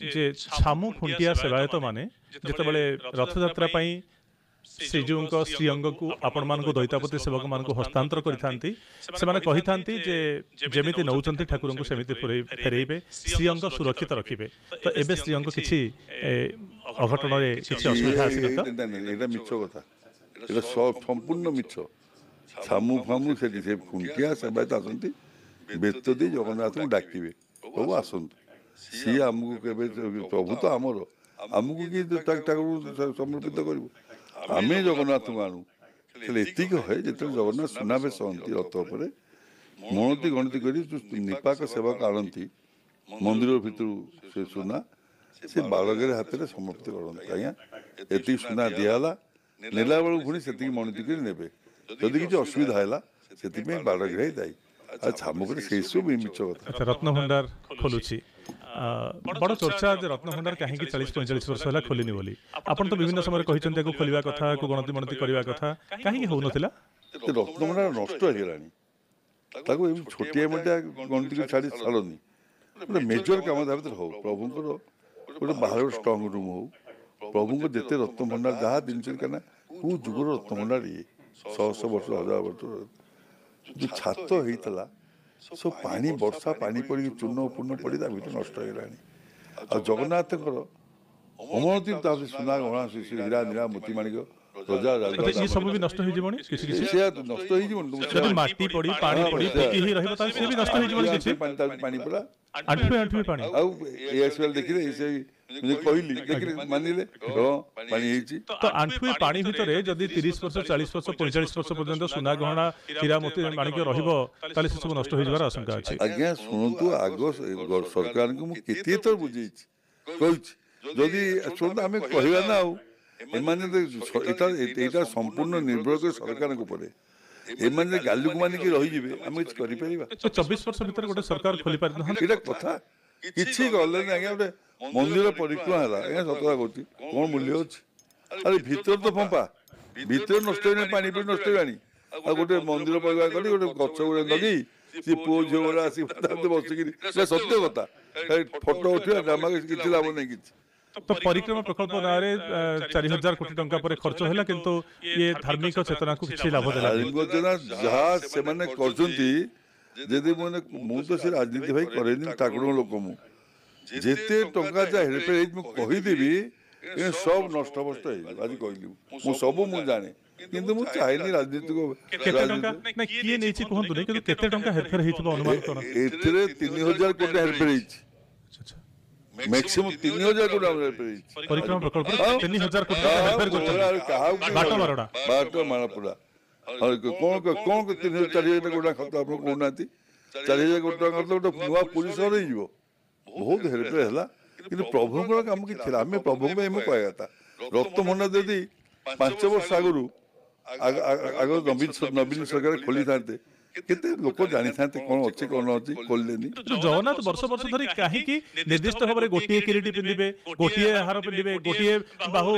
जे छामु खुंटिया सेवायत माने जेतेबेले रथयात्रा पई श्रीजीउंक श्रीअंग को आपण मानक दैतापति सेवक मानक हस्तांतर करिथांती सेमाने कहिथांती जे जेमिति नौचंती ठाकुर को सेमिति फेरेइबे श्रीअंग सुरक्षित रखिबे तो एबे श्रीअंग किछि अघटन रे किछि असुविधा आसी न तो एटा मिछ कथा एटा संपूर्ण मिछ छामु फामु से खुंटिया सेवायत आसंती बेत दे जगन्नाथ को डाकिबे प्रभु आसंतु सी आमको केबे प्रभु तो आमर आमको कि समर्पित करू आम जगन्नाथ को आणु एतिक है जो जगन्नाथ सुनावेश हंती रथ पर मणति गणति कर निपाक सेवक आनती मंदिर भितर से सुना से बालगेर हाथ में समर्पित करते आज्ञा एति सुना दिहला नेला बेलू पुणी से मणति कर ने जदि किसी असुविधा है से बालगेर दायी छामुक से सब मिछ कथा रत्नभंडार खोलुची बड़ चर्चा रत्नभंडार कहीं 40-45 वर्ष है खोलिनी बोली आपन तो विभिन्न समय कहते खोलिया कथा को गणति मणति करवा कथा कहीं हो नथिला रत्नभंडार नष्ट हो गलानी छोटिया मोटिया गणति को छाड़ी छाड़नी गोटे मेजर कम भितर हो प्रभुंर गोटे बाहर स्ट्रंग रूम हो प्रभु को जिते रत्नभंडार जहाँ जिन कहना कौ जुगर रत्नभंडार ये 100 वर्ष 1000 वर्ष जो छात होता सब पानी वर्षा पानी पड़ी चूर्ण पूर्ण पड़ी नष्ट हो जगन्नाथ अमरती सुना गहना हीरा नीरा मोती माणिक रजा ये सब भी नष्ट हो जीवनी किसी किसी नष्ट हो जीवन माटी पड़ी पानी पड़ी फेकी ही रहबो ताल से भी नष्ट हो जीवनी किसी पानी पड़ा आंठुए पानी आ एएसएल देखिले इसे मुझे कहली देखिले मानिले पानी हेची तो आंठुए पानी भितरे जदी 30 वर्ष 40 वर्ष 45 वर्ष पर्यंत सुना गहना हीरा मोती माणिक रहबो ताले से सब नष्ट हो जीवार आशंका अछि आज्ञा सुनतु आगो सरकार को मु केते तो बुझेछि कहछि जदी सुन हमें कहबा ना एटा संपूर्ण निर्भर कर सरकार को पड़े एमाने गालुक मानिक रही आम किसी कर 24 वर्ष भीतर गोटे सरकार खोली पारि कथा किसी गले आज्ञा गोटे मंदिर परिक्रमा है आज्ञा सतता कहती कौन मूल्य अच्छे अरे भीतर तो पंपा भीतर नष्ट हो पानी भी नष्ट हो गोटे मंदिर परिक्रमा कर गोटे गछ गुड़ा लगे सी पुओ झील गुड़ा आस बसिक सत्य कथा फटो उठा ड्रामा किसी लाभ नहीं किसी तो परिक्रमा प्रकल्प नारे 4000 कोटी टंका पर खर्च हैला किंतु ये धार्मिक चेतना को किसी लाभ देला चेतना जहाँ से माने करजंती जदि माने मु तो से राजनीति भाई करेनी ठाकुर लोक मु जेते टंका जा हेरफेर मु कहि देबी ए सब नष्ट भष्ट है आज कहली मु सब मु जाने किंतु मु चाहेनी राजनीति को केते टंका ना किए नेछि कहंतु नै किंतु केते टंका हेरफेर हेइतबो अनुमान कर एतरे 3000 कोटी हेरफेर हेइछि मैक्सिमम 3000 कोटी परिक्रमा प्रकल्प 3000 कोटी हेरफेर करछन बाटो मारा पूरा और कौन 3000-4000 कोटी खर्च आप कहना 4000 कोटी खर्च गोटे नुआ पुलिस हो बहुत हेरफेर है कि प्रभुଙ୍କର काम कि आम प्रभु कहवा था रत्नभंडार यदि 5 वर्ष आगु आग नवीन सरकार खोली था केते लोक जानी था कौन अच्छे कौन अच्छी खोलेनी जगन्नाथ वर्ष वर्ष धरी कहीं निर्दिष्ट भाव में गोटे किरीटी पिंधे गोटे हार पिंधे गोटे बाहु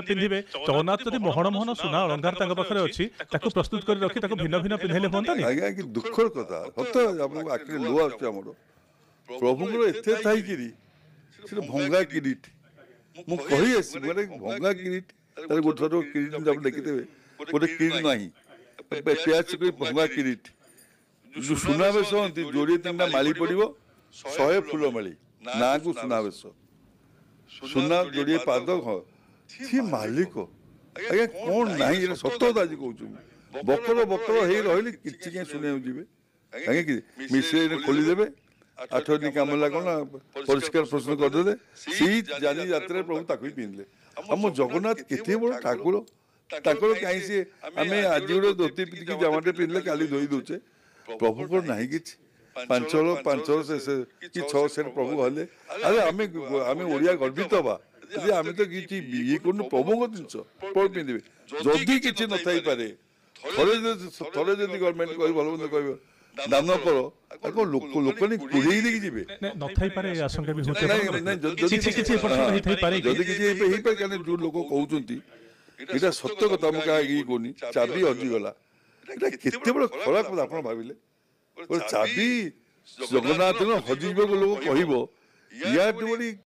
पिंधे जगन्नाथ जब महन महन सुना अलंकार पाखे अच्छी प्रस्तुत कर रखी भिन्न भिन्न पिंधे हमें आज्ञा कि दुखर कथा सत आखिर लुह आम प्रभुଙ୍କର एते थाई किरी से भंगा किरीट मु कहि आसी माने भंगा किरीट तार गोठर किरीट जब देखिदेबे गोटे किरीट नाही प्याच कोई भंगा किरीट जो सुनावेश हंती जोड़ी 3टा माली पड़ो 100 फूल माली ना को सुनावेश सुना जोड़े पाद सी मालिक आज्ञा कौन नहीं सत आज कहूँ बकर बकर हो रही किसी कहीं शुणे जी आज्ञा कि मिश्रे खोलीदेवे 8 दिन कम कौन परिष्कार प्रश्न करदे सी जानी जात्रा प्रभु ताक पिंधले आम जगन्नाथ केते बड़ ठाकुर ताकर कहीं सी आम आज गोटे धोती पिंधिकी जामाटे पिंधले काली धोई दौचे प्रभुकर ना कि 5 कि 6 सेट प्रभु हेले अरे आम ओडिया गर्वित हवा आम तो किसी ये कौन प्रभु जिन प्रभु पिंधे जदि किसी न थी पारे थे जब गवर्नमेंट कह भल मंद कह दान कर लोक कुड़े देखिए जो लोक कहते यहाँ सत्य कथा मुझे कहनी चाबी हजिगला केते बड़ खराब कथा आप भाविले चाबी जगन्नाथ हजिब लोक कह